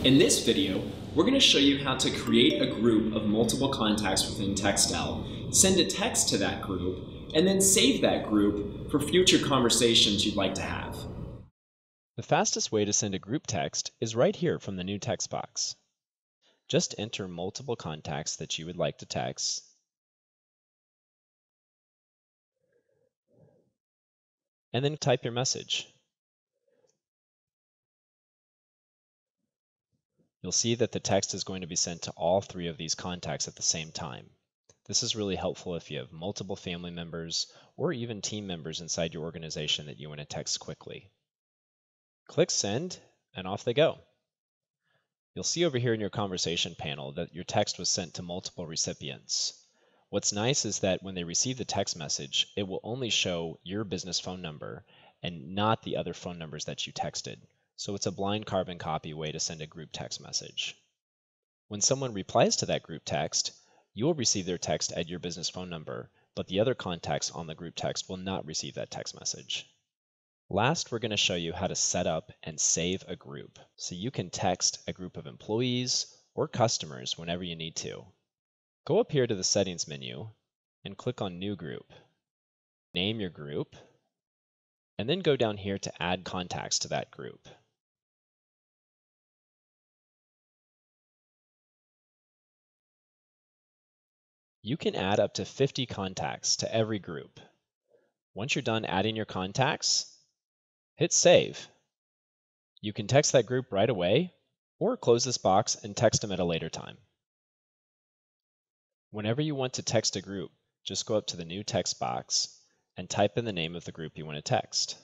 In this video, we're going to show you how to create a group of multiple contacts within Textel, send a text to that group, and then save that group for future conversations you'd like to have. The fastest way to send a group text is right here from the new text box. Just enter multiple contacts that you would like to text, and then type your message. You'll see that the text is going to be sent to all three of these contacts at the same time. This is really helpful if you have multiple family members or even team members inside your organization that you want to text quickly. Click Send, and off they go. You'll see over here in your conversation panel that your text was sent to multiple recipients. What's nice is that when they receive the text message, it will only show your business phone number and not the other phone numbers that you texted. So it's a blind carbon copy way to send a group text message. When someone replies to that group text, you will receive their text at your business phone number, but the other contacts on the group text will not receive that text message. Last, we're going to show you how to set up and save a group so you can text a group of employees or customers whenever you need to. Go up here to the Settings menu and click on New Group. Name your group, and then go down here to Add Contacts to that group. You can add up to 50 contacts to every group. Once you're done adding your contacts, hit Save. You can text that group right away or close this box and text them at a later time. Whenever you want to text a group, just go up to the new text box and type in the name of the group you want to text.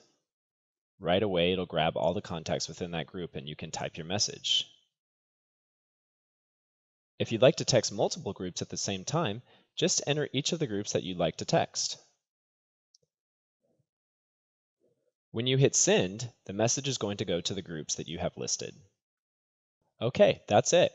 Right away, it'll grab all the contacts within that group and you can type your message. If you'd like to text multiple groups at the same time, just enter each of the groups that you'd like to text. When you hit Send, the message is going to go to the groups that you have listed. Okay, that's it.